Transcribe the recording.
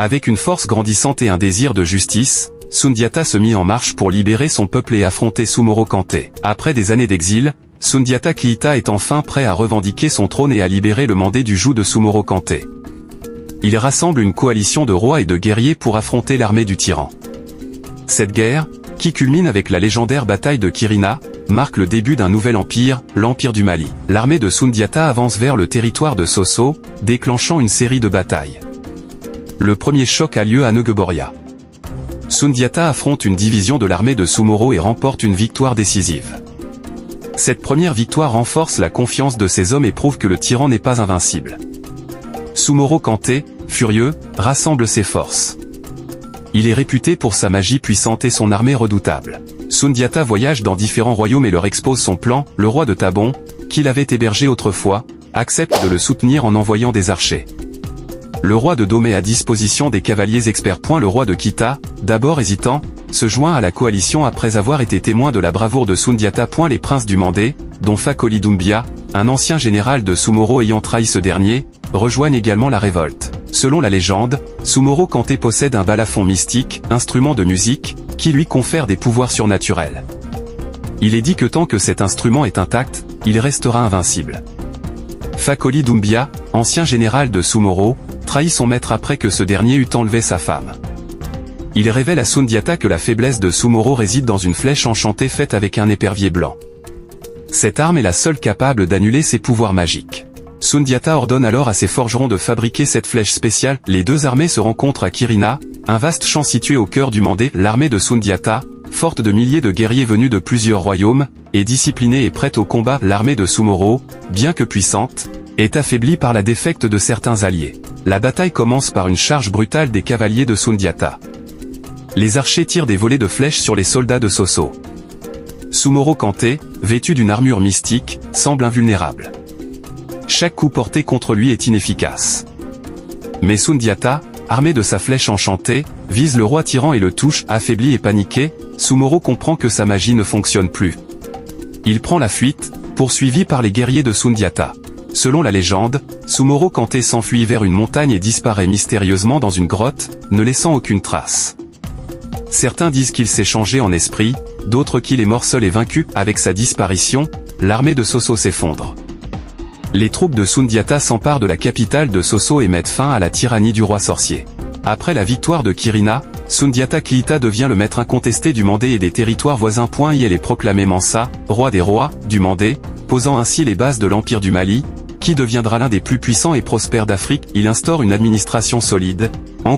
Avec une force grandissante et un désir de justice, Sundiata se mit en marche pour libérer son peuple et affronter Sumoro Kante. Après des années d'exil, Sundiata Keita est enfin prêt à revendiquer son trône et à libérer le mandé du joug de Sumoro Kante. Il rassemble une coalition de rois et de guerriers pour affronter l'armée du tyran. Cette guerre, qui culmine avec la légendaire bataille de Kirina, marque le début d'un nouvel empire, l'Empire du Mali. L'armée de Sundiata avance vers le territoire de Sosso, déclenchant une série de batailles. Le premier choc a lieu à Negeboria. Sundiata affronte une division de l'armée de Sumoro et remporte une victoire décisive. Cette première victoire renforce la confiance de ses hommes et prouve que le tyran n'est pas invincible. Sumoro Kante, furieux, rassemble ses forces. Il est réputé pour sa magie puissante et son armée redoutable. Sundiata voyage dans différents royaumes et leur expose son plan. Le roi de Tabon, qu'il avait hébergé autrefois, accepte de le soutenir en envoyant des archers. Le roi de Domé à disposition des cavaliers experts. Le roi de Kita, d'abord hésitant, se joint à la coalition après avoir été témoin de la bravoure de Sundiata. Les princes du Mandé, dont Fakoli Doumbia, un ancien général de Sumoro ayant trahi ce dernier, rejoignent également la révolte. Selon la légende, Sumoro Kante possède un balafon mystique, instrument de musique, qui lui confère des pouvoirs surnaturels. Il est dit que tant que cet instrument est intact, il restera invincible. Fakoli Doumbia, ancien général de Sumoro, trahit son maître après que ce dernier eut enlevé sa femme. Il révèle à Sundiata que la faiblesse de Sumoro réside dans une flèche enchantée faite avec un épervier blanc. Cette arme est la seule capable d'annuler ses pouvoirs magiques. Sundiata ordonne alors à ses forgerons de fabriquer cette flèche spéciale. Les deux armées se rencontrent à Kirina, un vaste champ situé au cœur du Mandé. L'armée de Sundiata, forte de milliers de guerriers venus de plusieurs royaumes, est disciplinée et prête au combat. L'armée de Sumoro, bien que puissante, est affaiblie par la défaite de certains alliés. La bataille commence par une charge brutale des cavaliers de Sundiata. Les archers tirent des volées de flèches sur les soldats de Sosso. Sumoro Kante, vêtu d'une armure mystique, semble invulnérable. Chaque coup porté contre lui est inefficace. Mais Sundiata, armé de sa flèche enchantée, vise le roi tyran et le touche. Affaibli et paniqué, Sumoro comprend que sa magie ne fonctionne plus. Il prend la fuite, poursuivi par les guerriers de Sundiata. Selon la légende, Sumoro Kante s'enfuit vers une montagne et disparaît mystérieusement dans une grotte, ne laissant aucune trace. Certains disent qu'il s'est changé en esprit, d'autres qu'il est mort seul et vaincu. Avec sa disparition, l'armée de Sosso s'effondre. Les troupes de Sundiata s'emparent de la capitale de Sosso et mettent fin à la tyrannie du roi sorcier. Après la victoire de Kirina, Sundiata Keita devient le maître incontesté du Mandé et des territoires voisins. Il est proclamé Mansa, roi des rois, du Mandé, posant ainsi les bases de l'Empire du Mali, qui deviendra l'un des plus puissants et prospères d'Afrique. Il instaure une administration solide,